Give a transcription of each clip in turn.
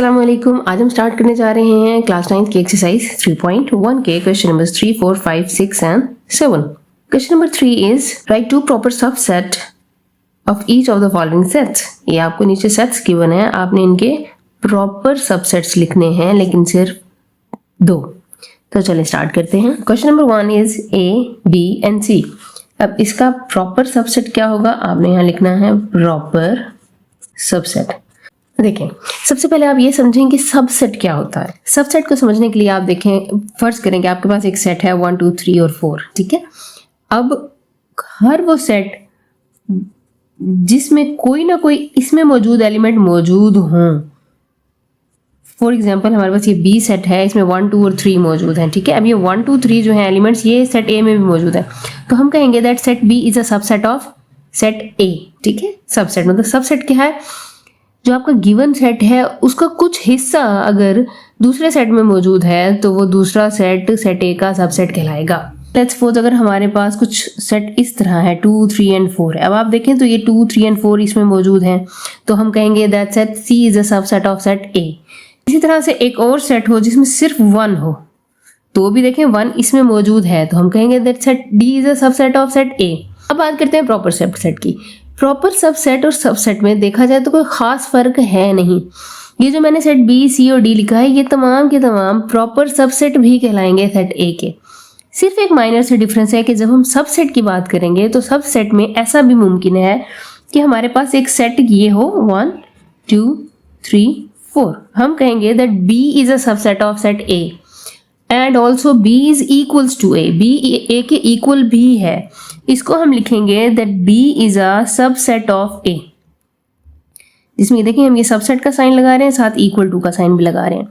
अस्सलाम वालेकुम। आज हम स्टार्ट करने जा रहे हैं क्लास 9 की एक्सरसाइज 3.1 के question numbers 3, 4, 5, 6 and 7। Question number 3 is write two proper subset of each of the following sets. ये आपको नीचे सेट्स गिवन है, आपने इनके प्रॉपर सबसेट्स लिखने हैं, लेकिन सिर्फ 2। तो चलिए स्टार्ट करते हैं। Question number 1 is A, B and C। अब इसका प्रॉपर सबसेट क्या होगा, आपने यहाँ लिखना है प्रॉपर सबसेट। देखें, सबसे पहले आप ये समझें कि सबसेट क्या होता है। सबसेट को समझने के लिए आप देखें, फर्ज करें कि आपके पास एक सेट है 1, 2, 3 और 4, ठीक है। अब हर वो सेट जिसमें कोई ना कोई इसमें मौजूद एलिमेंट मौजूद हों, फॉर एग्जाम्पल हमारे पास ये बी सेट है, इसमें 1, 2 और 3 मौजूद हैं, ठीक है। अब ये 1, 2, 3 जो है एलिमेंट्स, ये सेट ए में भी मौजूद है, तो हम कहेंगे that set B is a subset of set A, ठीक है। सबसेट मतलब सबसेट क्या है, जो आपका गिवन सेट है उसका कुछ हिस्सा अगर दूसरे सेट में मौजूद है तो वो दूसरा सेट सेट ए का सबसेट कहलाएगा। लेट्स सपोज अगर हमारे पास कुछ सेट इस तरह है 2, 3 एंड 4 है। अब आप देखें तो ये 2, 3 एंड 4 इसमें मौजूद हैं, तो हम कहेंगे that set C is a subset of set A. इसी तरह से एक और सेट हो जिसमें सिर्फ 1 हो, तो भी देखें 1 इसमें मौजूद है, तो हम कहेंगे that set D is a subset of set ए। अब बात करते हैं प्रॉपर सबसेट की। प्रॉपर सबसेट और सबसेट में देखा जाए तो कोई खास फर्क है नहीं। ये जो मैंने सेट बी, सी और डी लिखा है, ये तमाम के तमाम प्रॉपर सबसेट भी कहलाएंगे सेट ए के। सिर्फ एक माइनर से डिफरेंस है कि जब हम सबसेट की बात करेंगे तो सबसेट में ऐसा भी मुमकिन है कि हमारे पास एक सेट ये हो 1, 2, 3, 4। हम कहेंगे that B is a subset of set A and also B is equals to A. B A के इक्वल भी है, इसको हम लिखेंगे that B is a subset of A। जिसमें देखिए हम ये सबसेट का साइन लगा रहे हैं, साथ इक्वल टू का साइन भी लगा रहे हैं।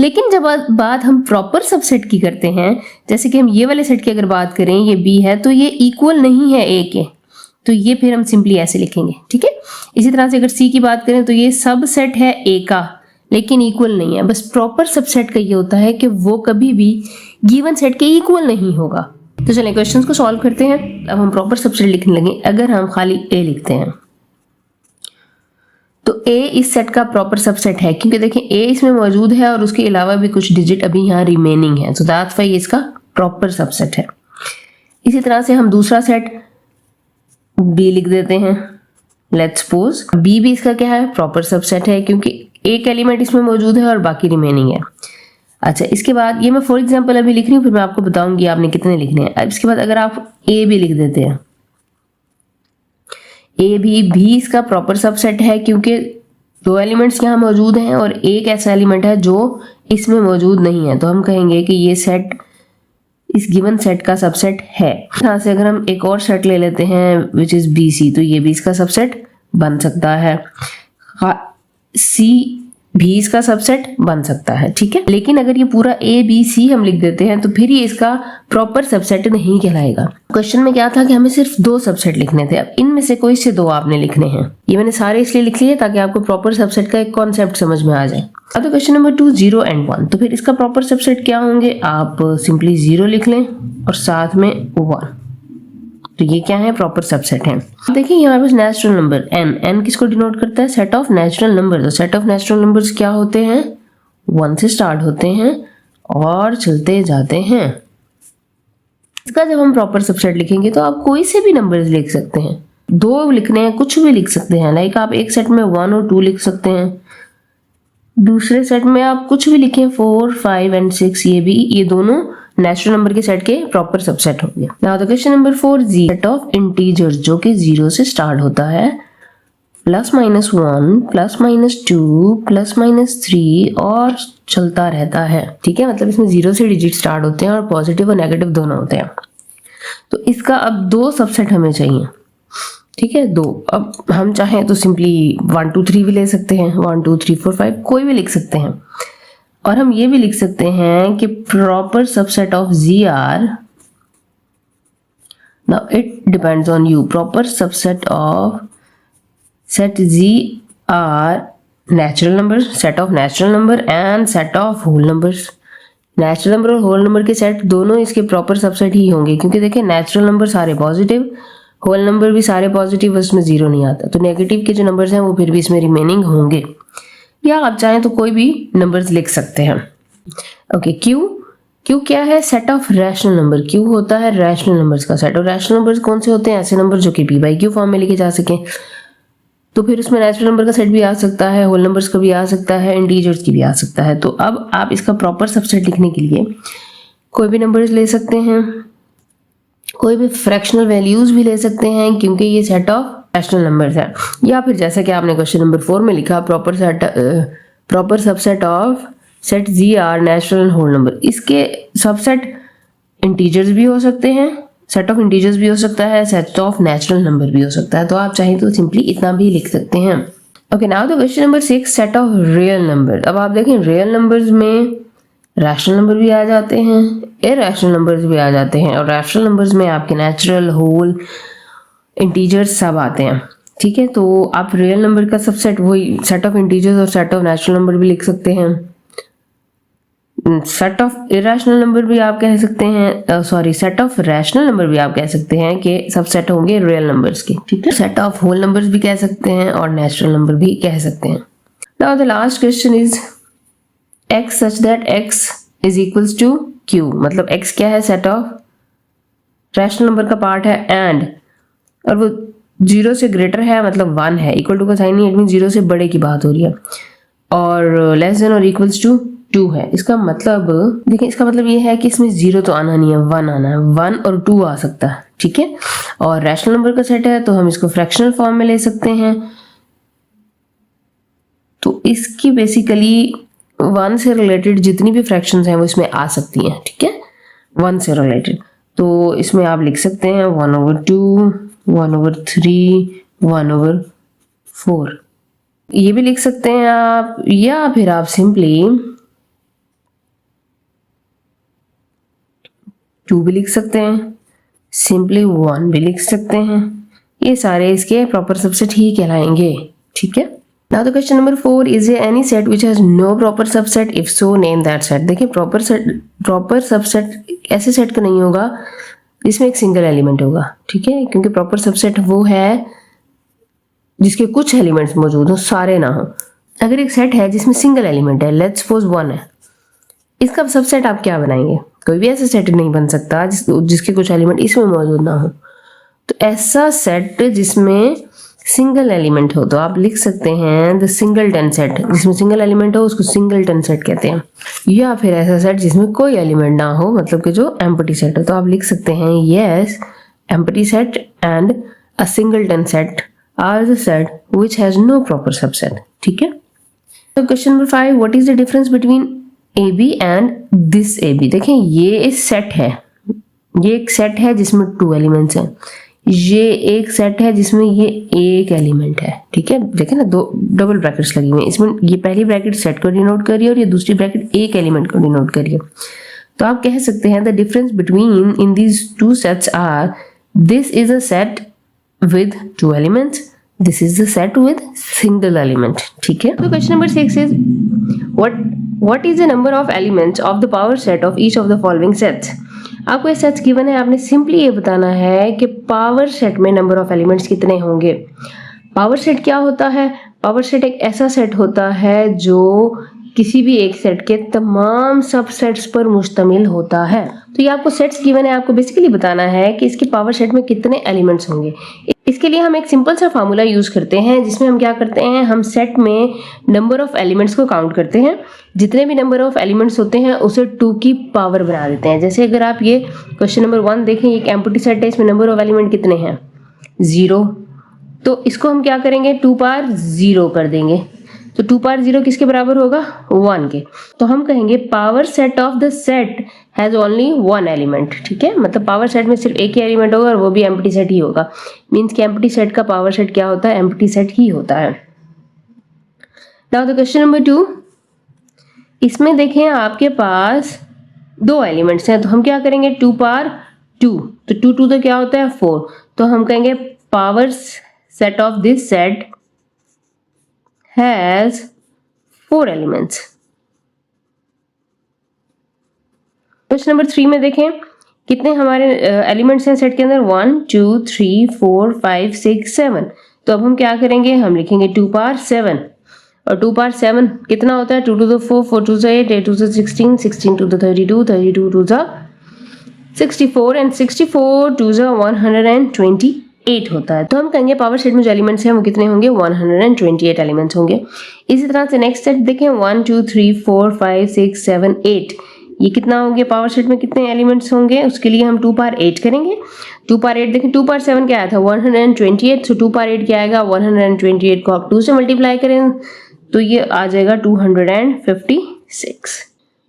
लेकिन जब बात हम प्रॉपर सबसेट की करते हैं, जैसे कि हम ये वाले सेट की अगर बात करें, ये B है तो ये इक्वल नहीं है A के, तो ये फिर हम सिंपली ऐसे लिखेंगे, ठीक है। इसी तरह से अगर C की बात करें तो ये सबसेट है A का, लेकिन इक्वल नहीं है। बस प्रॉपर सबसेट का ये होता है कि वो कभी भी गिवन सेट के इक्वल नहीं होगा। तो चलिए क्वेश्चंस को सॉल्व करते हैं। अब हम प्रॉपर सबसेट लिखने लगे। अगर हम खाली ए लिखते हैं तो ए इस सेट का प्रॉपर सबसेट है, क्योंकि देखिए ए इसमें मौजूद है और उसके अलावा भी कुछ डिजिट अभी यहाँ रिमेनिंग है, तो दैट्स व्हाई इसका प्रॉपर सबसेट है। इसी तरह से हम दूसरा सेट बी लिख देते हैं। लेट्स सपोज बी भी इसका क्या है, प्रॉपर सबसेट है, क्योंकि एक एलिमेंट इसमें मौजूद है और बाकी रिमेनिंग है। अच्छा, इसके बाद ये मैं फॉर एग्जांपल अभी लिख रही हूँ, फिर मैं आपको बताऊंगी आपने कितने लिखने हैं। अब इसके बाद अगर आप ए भी लिख देते हैं, ए भी इसका प्रॉपर सबसेट है, क्योंकि 2 एलिमेंट्स यहाँ मौजूद हैं और एक ऐसा एलिमेंट है जो इसमें मौजूद नहीं है, तो हम कहेंगे कि ये सेट इस गिवन सेट का सबसेट है। यहाँ से अगर हम एक और सेट ले लेते हैं विच इज बी सी, तो ये भी इसका सबसेट बन सकता है, सी भी इसका सबसेट बन सकता है, ठीक है। लेकिन अगर ये पूरा ए बी सी हम लिख देते हैं तो फिर ये इसका प्रॉपर सबसेट नहीं कहलाएगा। क्वेश्चन में क्या था कि हमें सिर्फ 2 सबसेट लिखने थे। अब इनमें से कोई से 2 आपने लिखने हैं। ये मैंने सारे इसलिए लिख लिए ताकि आपको प्रॉपर सबसेट का एक कॉन्सेप्ट समझ में आ जाए। अब तो क्वेश्चन नंबर 2 0 एंड 1, तो फिर इसका प्रॉपर सबसेट क्या होंगे, आप सिंपली 0 लिख लें और साथ में 1, तो ये क्या है, प्रॉपर सबसेट है। देखिए यहाँ पर नेचुरल नंबर n किसको डिनोट करता है, सेट ऑफ नेचुरल नंबर। तो सेट ऑफ नेचुरल नंबर्स क्या होते हैं, 1 से स्टार्ट होते हैं और चलते जाते हैं। इसका जब हम प्रॉपर सबसेट लिखेंगे तो आप कोई से भी नंबर्स लिख सकते हैं, 2 लिखने हैं, कुछ भी लिख सकते हैं। लाइक आप एक सेट में 1 और 2 लिख सकते हैं, दूसरे सेट में आप कुछ भी लिखें 4, 5 एंड 6, ये दोनों नेचुरल नंबर के सेट के प्रॉपर सबसेट होंगे। Now the question number 4 set of integers जो कि 0 से स्टार्ट होता है, +-1, +-2, +-3 और चलता रहता है, ठीक है। मतलब इसमें 0 से डिजिट स्टार्ट होते हैं और पॉजिटिव और नेगेटिव दोनों होते हैं। तो इसका अब 2 सबसेट हमें चाहिए, ठीक है, 2। अब हम चाहें तो सिंपली 1, 2, 3 भी ले सकते हैं, 1, 2, 3, 4, 5 कोई भी लिख सकते हैं। और हम ये भी लिख सकते हैं कि proper subset of ZR, now it depends on you, proper subset of set ZR natural number, set of natural number and set of whole numbers. Natural number और होल नंबर के सेट दोनों इसके प्रॉपर सबसेट ही होंगे, क्योंकि देखिए natural number सारे positive, whole number भी सारे पॉजिटिव, उसमें 0 नहीं आता, तो नेगेटिव के जो नंबर्स हैं वो फिर भी इसमें रिमेनिंग होंगे। या आप चाहें तो कोई भी नंबर्स लिख सकते हैं। ओके, क्यू क्या है? Set of rational number. Q होता है रैशनल नंबर्स का सेट। और रैशनल नंबर्स कौन से होते हैं? ऐसे नंबर जो कि पी बाई क्यू फॉर्म में लिखे जा सके। तो फिर उसमें नेचुरल नंबर का सेट भी आ सकता है, होल नंबर्स का भी आ सकता है, इंटीजर्स की भी आ सकता है। तो अब आप इसका प्रॉपर सबसेट लिखने के लिए कोई भी नंबर्स ले सकते हैं, कोई भी फ्रैक्शनल वैल्यूज भी ले सकते हैं, क्योंकि ये सेट ऑफ रैशनल नंबर्स है। या फिर जैसा कि आपने क्वेश्चन नंबर 4 में लिखा, proper subset of set Z are natural and whole number. इसके सबसेट इंटीजर्स भी हो सकते हैं, सेट ऑफ इंटीजर्स भी हो सकता है, सेट ऑफ नेचुरल नंबर भी हो सकता है। तो आप चाहें तो सिंपली इतना भी लिख सकते हैं। Okay, now the question number 6, set of real number. अब आप देखें रियल नंबर्स में रैशनल नंबर भी आ जाते हैं, इरैशनल नंबर्स भी आ जाते हैं, और रैशनल नंबर्स में आपके नेचुरल, होल, इंटीजर्स सब आते हैं। ठीक है, तो आप रियल नंबर का सबसेट वही सेट ऑफ इंटीजर्स और सेट ऑफ नेचुरल नंबर भी लिख सकते हैं। सेट ऑफ इरेशनल नंबर भी आप कह सकते हैं, सेट ऑफ रैशनल नंबर भी आप कह सकते हैं कि सबसेट होंगे रियल नंबर्स के। ठीक है, सेट ऑफ होल नंबर्स भी कह सकते हैं और नेचुरल नंबर भी कह सकते हैं। Now the last question is x such that x is equals to q। मतलब x क्या है? सेट ऑफ रैशनल नंबर का पार्ट है एंड, और वो 0 से ग्रेटर है, मतलब 1 है। इक्वल टू का साइन नहीं, इट मीन 0 से बड़े की बात हो रही है, और लेस देन और इक्वल्स टू 2 है। इसका मतलब देखिए, इसका मतलब ये है कि इसमें 0 तो आना नहीं है, 1 आना है। 1 और 2 आ सकता है। ठीक है, और रैशनल नंबर का सेट है तो हम इसको फ्रैक्शनल फॉर्म में ले सकते हैं। तो इसकी बेसिकली 1 से रिलेटेड जितनी भी फ्रैक्शंस हैं वो इसमें आ सकती हैं। ठीक है, 1 से रिलेटेड, तो इसमें आप लिख सकते हैं 1/2, 1/3, 1/4, ये भी लिख सकते हैं आप। या फिर आप सिंपली 2 भी लिख सकते हैं, सिंपली 1 भी लिख सकते हैं। ये सारे इसके प्रॉपर सबसेट ही कहलाएंगे। ठीक है, now the question number 4, is there any set which has no proper subset? If so, name that set। देखिए, प्रॉपर सबसेट ऐसे सेट का नहीं होगा जिसमें एक सिंगल एलिमेंट होगा। ठीक है, क्योंकि प्रॉपर सबसेट वो है जिसके कुछ एलिमेंट्स मौजूद हो, सारे ना हो। अगर एक सेट है जिसमें सिंगल एलिमेंट है, लेट्स सपोज 1 है, इसका सबसेट आप क्या बनाएंगे? कोई भी ऐसा सेट नहीं बन सकता जिसके कुछ एलिमेंट इसमें मौजूद ना हो। तो ऐसा सेट जिसमें सिंगल एलिमेंट हो तो आप लिख सकते हैं द सिंगलटन सेट। जिसमें सिंगल एलिमेंट हो उसको सिंगलटन सेट कहते हैं। या फिर ऐसा सेट जिसमें कोई एलिमेंट ना हो, मतलब कि जो एम्प्टी सेट हो, तो आप लिख सकते हैं yes, empty set and a singleton set are the set which has no proper subset. ठीक है, तो question number 5, what is the difference between AB and this AB? देखें, ये एक सेट है, ये एक सेट है जिसमें 2 एलिमेंट्स हैं। ये एक सेट है जिसमें ये एक एलिमेंट है। ठीक है, देखें ना, 2 डबल ब्रैकेट्स लगी हुई हैं। इसमें ये पहली ब्रैकेट सेट को डिनोट कर रही है और ये दूसरी ब्रैकेट एक एलिमेंट को डिनोट कर रही है। तो आप कह सकते हैं the difference between in these 2 sets are, this is a set with 2 elements, this is the set with single element. ठीक है, तो question number 6 is what is the number of elements of the power set of each of the following sets? आपको ये sets given है, आपने simply ये बताना है कि पावर सेट में नंबर ऑफ एलिमेंट्स कितने होंगे। पावर सेट क्या होता है? पावर सेट एक ऐसा सेट होता है जो किसी भी एक सेट के तमाम सबसेट्स पर मुश्तमिल होता है। तो ये आपको सेट्स गिवन है, आपको बेसिकली बताना है कि इसके पावर सेट में कितने एलिमेंट्स होंगे। इसके लिए हम एक सिंपल सा फार्मूला यूज करते हैं, जिसमें हम क्या करते हैं, हम सेट में नंबर ऑफ एलिमेंट्स को काउंट करते हैं। जितने भी नंबर ऑफ एलिमेंट्स होते हैं उसे 2 की पावर बना देते हैं। जैसे अगर आप ये क्वेश्चन नंबर 1 देखें, एक एम्प्टी सेट है, इसमें नंबर ऑफ एलिमेंट कितने हैं? 0। तो इसको हम क्या करेंगे, 2 पावर 0 कर देंगे। तो 2 पावर 0 किसके बराबर होगा? 1 के। तो हम कहेंगे power set of the set has only 1 element. ठीक है, मतलब पावर सेट में सिर्फ एक ही एलिमेंट होगा और वो भी एम्प्टी सेट ही होगा। मींस कि एम्प्टी सेट का पावर सेट क्या होता है? एम्प्टी सेट ही होता है। नाउ द क्वेश्चन नंबर 2, इसमें देखें आपके पास 2 एलिमेंट्स हैं, तो हम क्या करेंगे, 2 पावर 2, तो 2 तो क्या होता है? 4। तो हम कहेंगे power set of this set has 4 elements। Question number 3 में देखें कितने हमारे एलिमेंट्स हैं सेट के अंदर, 1 2 3 4 5 6 7। तो अब हम क्या करेंगे, हम लिखेंगे 2 पावर 7। और 2 पावर 7 कितना होता है, 2 to the 4, 4 to the 8, 8 to the 16, 16 to the 32, 32 to the 64 and 64 to the 128 होता है। तो हम कहेंगे पावर सेट में जो एलिमेंट्स हैं वो कितने होंगे, 128 एलिमेंट्स होंगे। इसी तरह से नेक्स्ट सेट देखें, 1 2 3 4 5 6 7 8, ये कितना होंगे, पावर सेट में कितने एलिमेंट्स होंगे, उसके लिए हम 2 पावर 8 करेंगे। 2 पावर 8 देखें, 2 पावर 7 क्या आया था, 128, सो 2 पावर 8 क्या आएगा, 128 को आप 2 से मल्टीप्लाई करें तो ये आ जाएगा 256।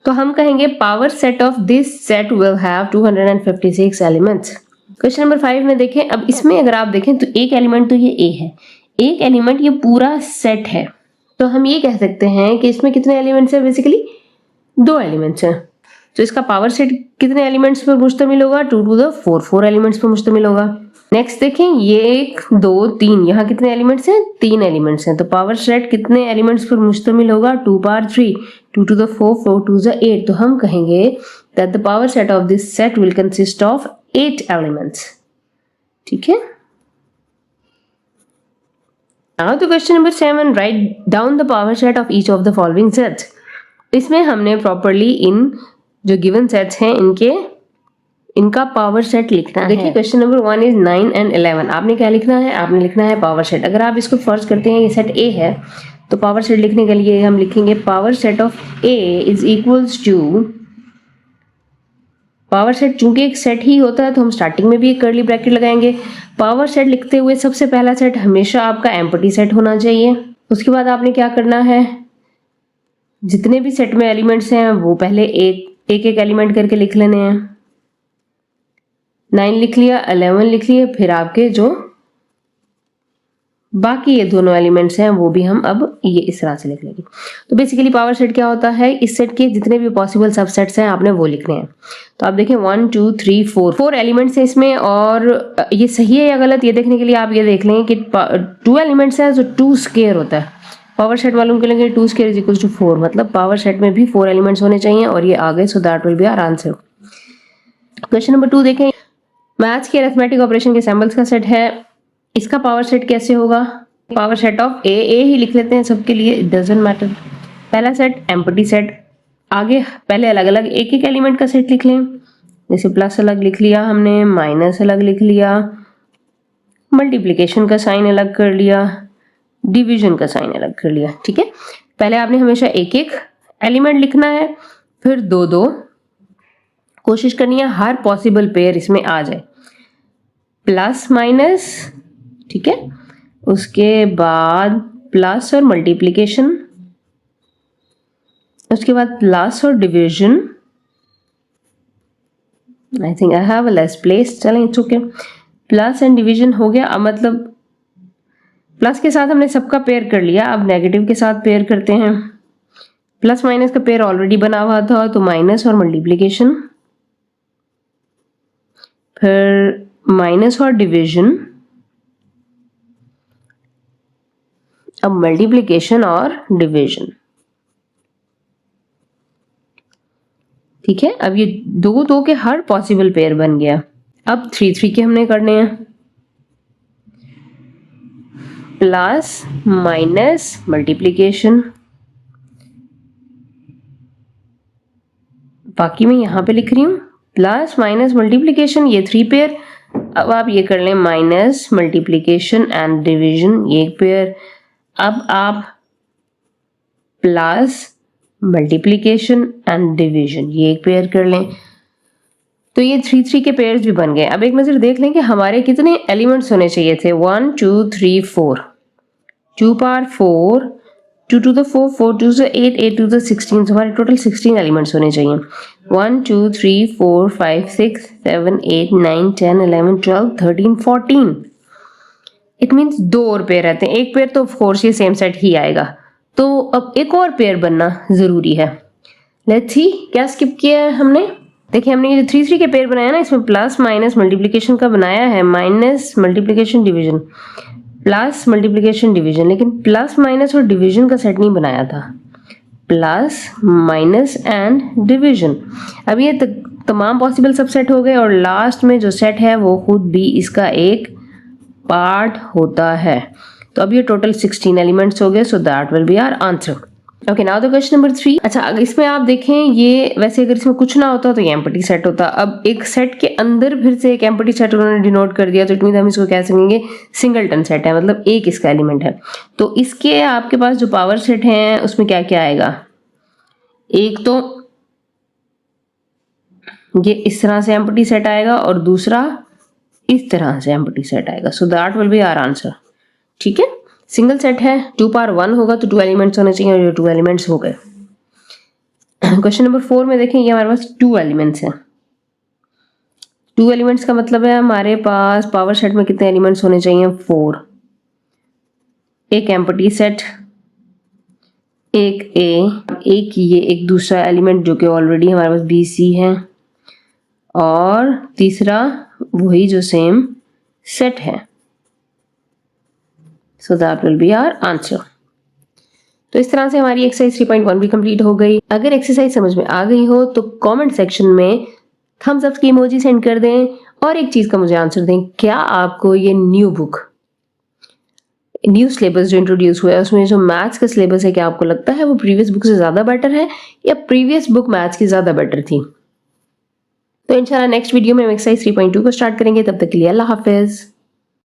तो हम कहेंगे power set of this set will have 256 elements. Question number 5 में देखें, अब इसमें अगर आप देखें तो एक एलिमेंट तो ये ए है, एक एलिमेंट ये पूरा सेट है, तो हम ये कह सकते हैं कि इसमें कितने एलिमेंट्स हैं, बेसिकली 2 एलिमेंट्स हैं। तो इसका पावर सेट कितने एलिमेंट्स पर मुश्तमिल होगा, 2 to the 4, 4 एलिमेंट्स पर मुश्तमिल होगा। नेक्स्ट देखें, ये 1 2 3, यहाँ कितने एलिमेंट्स हैं, 3 एलिमेंट्स हैं, तो पावर सेट कितने एलिमेंट्स पर मुश्तमिल होगा, 2 power 3, 2 to the 4, 4 to the 8, तो हम कहेंगे that the power set of this set will consist of 8 elements। ठीक है। Now to question number 7, write down the power set of each of the following sets। इसमें हमने properly in जो given sets हैं इनका पावर सेट लिखना है। देखिए क्वेश्चन नंबर 1 इज 9 and 11, आपने क्या लिखना है, आपने लिखना है पावर सेट। अगर आप इसको फर्ज करते हैं ये सेट ए है, तो पावर सेट लिखने के लिए हम लिखेंगे power set of A is equals to, power set चूंकि एक सेट ही होता है तो हम स्टार्टिंग में भी एक कर्ली ब्रैकेट लगाएंगे। पावर सेट लिखते हुए सबसे पहला सेट हमेशा आपका एम्प्टी सेट होना चाहिए। उसके बाद आपने क्या करना है, जितने भी सेट में एलिमेंट्स हैं वो पहले एक एक एलिमेंट करके लिख लेने हैं। 9 लिख लिया, 11 लिख लिया, फिर आपके जो बाकी ये दोनों एलिमेंट्स हैं वो भी हम अब ये इस तरह से लिख लेंगे। तो बेसिकली पावर सेट क्या होता है, इस सेट के जितने भी पॉसिबल सबसेट्स हैं आपने वो लिखने हैं। तो आप देखें 1 2 3 4 एलिमेंट्स हैं इसमें, और ये सही है या गलत ये देखने के लिए आप ये देख लेंगे कि 2 एलिमेंट्स हैं, जो 2 स्क्वायर होता है पावर सेट वालों के लिए 2 स्क्वायर इज इक्वल टू 4, मतलब पावर सेट में भी 4 एलिमेंट्स होने चाहिए, और ये आ गए, so that will be our answer. Question number 2 देखें, मैथ्स के अरिथमेटिक ऑपरेशन के सैम्बल्स का सेट है, इसका पावर सेट कैसे होगा, पावर सेट ऑफ ए ही लिख लेते हैं सबके लिए, इट डजंट मैटर। पहला सेट एम्प्टी सेट, आगे पहले अलग अलग एक एक एलिमेंट का सेट लिख लें, जैसे प्लस अलग लिख लिया हमने, माइनस अलग लिख लिया, मल्टीप्लिकेशन का साइन अलग कर लिया, डिवीजन का साइन अलग कर लिया। ठीक है, पहले आपने हमेशा एक एक एलिमेंट लिखना है, फिर 2 2 कोशिश करनी है हर पॉसिबल पेयर इसमें आ जाए, प्लस माइनस। ठीक है, उसके बाद प्लस और मल्टीप्लिकेशन, उसके बाद प्लस और division. I think I have a less place, चलें it's okay. Plus and division हो गया। अब मतलब प्लस के साथ हमने सबका पेयर कर लिया, अब नेगेटिव के साथ पेयर करते हैं। प्लस माइनस का पेयर ऑलरेडी बना हुआ था, तो माइनस और मल्टीप्लिकेशन, फिर माइनस और डिवीजन, अब मल्टीप्लिकेशन और डिवीजन। ठीक है, अब ये 2 2 के हर पॉसिबल पेयर बन गया। अब 3 3 के हमने करने हैं, प्लस माइनस मल्टीप्लिकेशन, बाकी मैं यहां पे लिख रही हूं प्लस माइनस मल्टीप्लिकेशन, ये 3 पेयर। अब आप ये कर लें माइनस मल्टीप्लिकेशन एंड डिवीजन, ये एक पेयर। अब आप प्लस मल्टीप्लिकेशन एंड डिवीजन, ये एक पेयर कर लें। तो ये 3 3 के पेयर्स भी बन गए। अब एक नजर देख लें कि हमारे कितने एलिमेंट्स होने चाहिए थे, 1 2 3 4, 2 power 4, 2 to the 4, 4 to the 8, 8 to the 16, हमारे टोटल 16 एलिमेंट्स होने चाहिए। 1 2 3 4 5 6 7 8 9 10 11 12 13 14, इट मीन्स 2 और पेयर रहते हैं। एक पेयर तो ऑफ कोर्स ये सेम सेट ही आएगा, तो अब एक और पेयर बनना जरूरी है। लेट्स सी क्या स्किप किया है हमने। देखिए हमने ये जो 3 3 के पेयर बनाया ना, इसमें प्लस माइनस मल्टीप्लिकेशन का बनाया है, minus multiplication division, plus multiplication division, लेकिन प्लस माइनस और डिवीजन का सेट नहीं बनाया था, प्लस माइनस एंड डिवीजन। अब ये तमाम पॉसिबल सबसेट हो गए, और लास्ट में जो सेट है वो खुद भी इसका एक पार्ट होता है। तो अब ये टोटल 16 एलिमेंट्स हो गए, so that will be our answer. Okay, now the question number 3। अच्छा, अगर इसमें आप देखें, ये वैसे अगर इसमें कुछ ना होता तो ये एम्प्टी सेट होता। अब एक सेट के अंदर फिर से एक एम्प्टी सेट उन्होंने डिनोट कर दिया, तो इट मीन हम इसको कह सकेंगे सिंगलटन सेट है, मतलब एक इसका एलिमेंट है। तो इसके आपके पास जो पावर सेट है उसमें क्या क्या आएगा, एक तो ये इस तरह से एम्प्टी सेट आएगा और दूसरा इस तरह से एम्प्टी सेट आएगा, so that will be our answer. ठीक है, सिंगल सेट है, 2 पावर 1 होगा तो 2 एलिमेंट्स होने चाहिए, और ये 2 एलिमेंट्स हो गए। क्वेश्चन नंबर 4 में देखें, ये हमारे पास 2 एलिमेंट्स हैं। 2 एलिमेंट्स का मतलब है हमारे पास पावर सेट में कितने एलिमेंट्स होने चाहिए, 4। एक एम्प्टी सेट, एक एक ये एक दूसरा एलिमेंट जो कि ऑलरेडी हमारे पास BC है, और तीसरा वही जो सेम सेट है, so that will be our answer. तो इस तरह से हमारी एक्सरसाइज 3.1 भी कंप्लीट हो गई। अगर एक्सरसाइज समझ में आ गई हो तो कमेंट सेक्शन में थम्स अप की इमोजी सेंड कर दें, और एक चीज का मुझे आंसर दें, क्या आपको ये न्यू सिलेबस जो इंट्रोड्यूस हुआ है उसमें जो मैथ्स का सिलेबस है, क्या आपको लगता है वो प्रीवियस बुक से ज्यादा बेटर है या प्रीवियस बुक मैथ्स की ज्यादा बेटर थी? तो इंशाल्लाह नेक्स्ट वीडियो में हम एक्सरसाइज 3.2 को स्टार्ट करेंगे। तब तक के लिए अल्लाह हाफिज।